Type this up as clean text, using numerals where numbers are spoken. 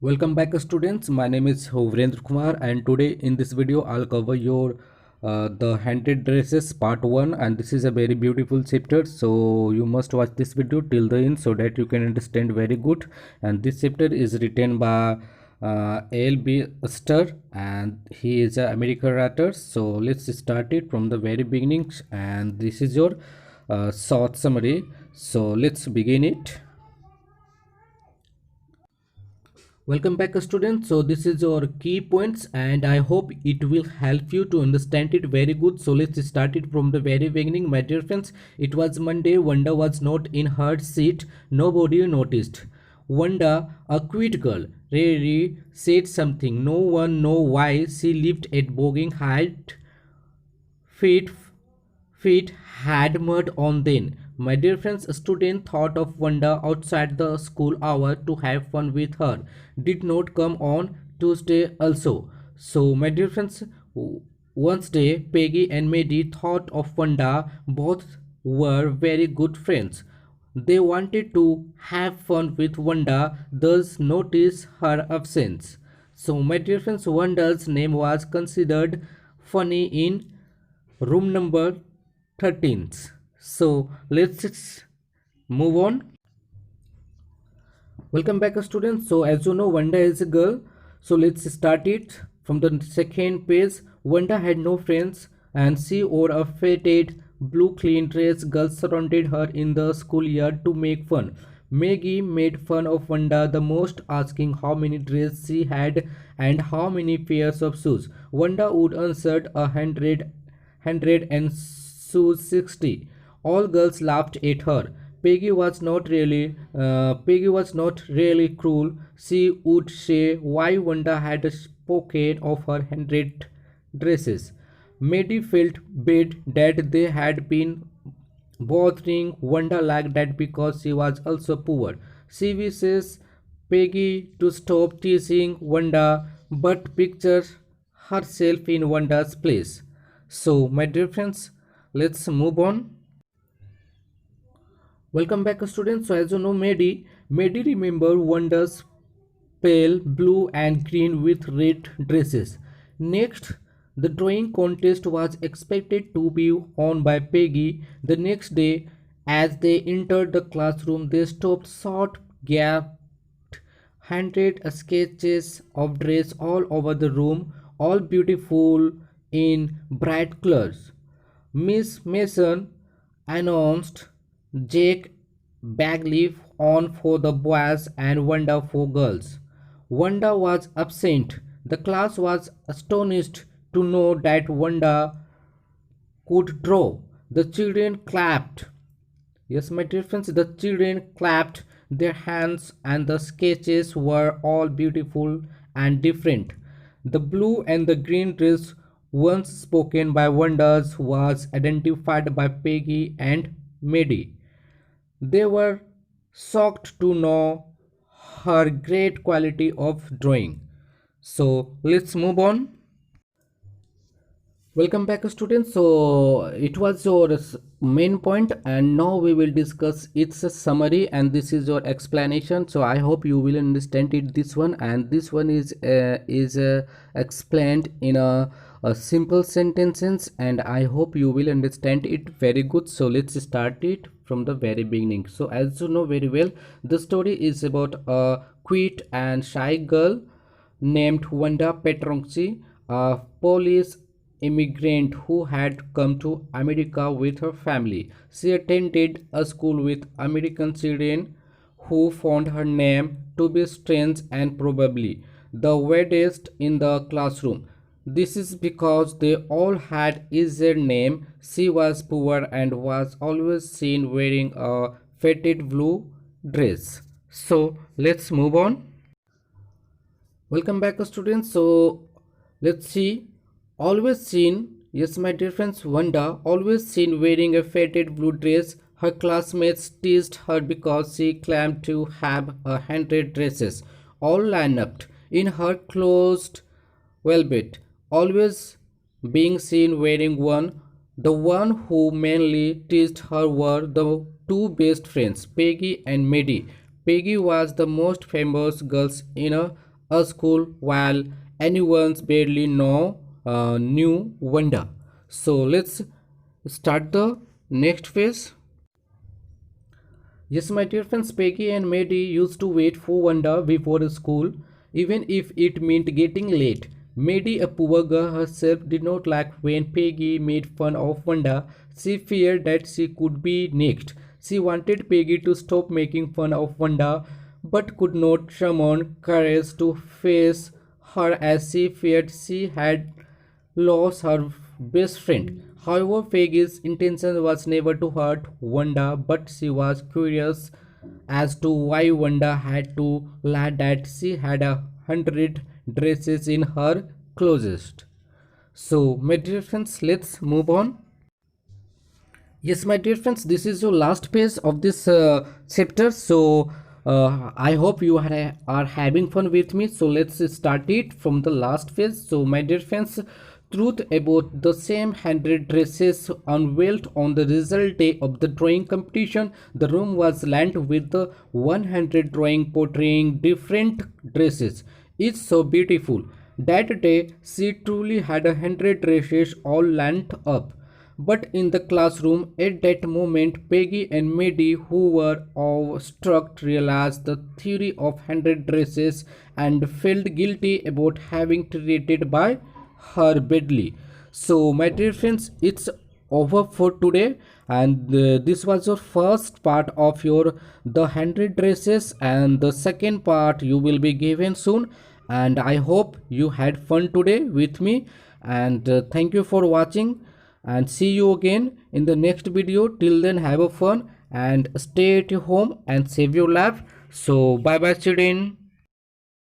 Welcome back students. My name is Virendra Kumar and today in this video I'll cover your the handed dresses part 1, and this is a very beautiful chapter, so you must watch this video till the end so that you can understand very good. And this chapter is written by A.L.B. Ster, and he is an American writer. So let's start it from the very beginning, and this is your short summary. So let's begin it. Welcome back students. So this is your key points and I hope it will help you to understand it very good. So let's start it from the very beginning. My dear friends, it was Monday. Wanda was not in her seat. Nobody noticed. Wanda, a cute girl, really said something. No one know why. She lived at bogging height. Feet feet had mud on them. My dear friends, a student thought of Wanda outside the school hour to have fun with her. Did not come on Tuesday also. So, my dear friends, Wednesday, Peggy and Maddie thought of Wanda. Both were very good friends. They wanted to have fun with Wanda, thus noticed her absence. So, my dear friends, Wanda's name was considered funny in room number 13. So let's move on. Welcome back students. So as you know, Wanda is a girl, so let's start it from the second page. Wanda had no friends and she wore a faded blue clean dress. Girls surrounded her in the schoolyard to make fun. Maggie made fun of Wanda the most, asking how many dresses she had and how many pairs of shoes. Wanda would answer 100 and Sue 60. All girls laughed at her. Peggy was not really cruel. She would say why Wanda had spoken of her 100 dresses. Maddie felt bad that they had been bothering Wanda like that because she was also poor. She wishes Peggy to stop teasing Wanda but pictures herself in Wanda's place. So, my dear friends, let's move on. Welcome back students. So as you know, Maddie remember Wanda's pale blue and green with red dresses. Next, the drawing contest was expected to be won by Peggy. The next day, as they entered the classroom, they stopped short, gasped, handed sketches of dress all over the room, all beautiful in bright colors. Miss Mason announced Jake Bagley on for the boys and Wanda for girls. Wanda was absent. The class was astonished to know that Wanda could draw. The children clapped. Yes, my dear friends, the children clapped their hands and the sketches were all beautiful and different. The blue and the green dress once spoken by Wonders was identified by Peggy and Maddie. They were shocked to know her great quality of drawing. So let's move on. Welcome back students. So it was your main point and now we will discuss its summary, and this is your explanation. So I hope you will understand it, this one, and this one is explained in a simple sentences, and I hope you will understand it very good. So let's start it from the very beginning. So as you know very well, the story is about a quiet and shy girl named Wanda Petronci, a Polish immigrant who had come to America with her family. She attended a school with American children who found her name to be strange and probably the weirdest in the classroom. This is because they all had easier name. She was poor and was always seen wearing a faded blue dress. So let's move on. Welcome back students. So let's see. Always seen, yes my dear friends, Wanda always seen wearing a faded blue dress. Her classmates teased her because she claimed to have 100 dresses all lined up in her closed velvet, always being seen wearing one. The one who mainly teased her were the two best friends, Peggy and Maddie. Peggy was the most famous girl in a school while anyone's barely knew Wanda. So let's start the next phase. Yes, my dear friends, Peggy and Maddie used to wait for Wanda before school, even if it meant getting late. Maddie, a poor girl herself, did not like when Peggy made fun of Wanda. She feared that she could be next. She wanted Peggy to stop making fun of Wanda, but could not summon courage to face her as she feared she had lost her best friend. However, Peggy's intention was never to hurt Wanda, but she was curious as to why Wanda had to lie that she had 100 dresses in her closet. So, my dear friends, let's move on. Yes, my dear friends, this is your last page of this chapter. So, I hope you are having fun with me. So, let's start it from the last page. So, my dear friends, truth about the same 100 dresses unveiled on the result day of the drawing competition. The room was lined with the 100 drawing portraying different dresses. It's so beautiful. That day, she truly had 100 dresses all lined up. But in the classroom at that moment, Peggy and Maddie, who were awestruck, realized the theory of 100 dresses and felt guilty about having treated by her badly. So, my dear friends, it's over for today, and this was your first part of your the 100 dresses, and the second part you will be given soon. And I hope you had fun today with me, and thank you for watching, and see you again in the next video. Till then, have a fun and stay at your home and save your life. So bye bye children.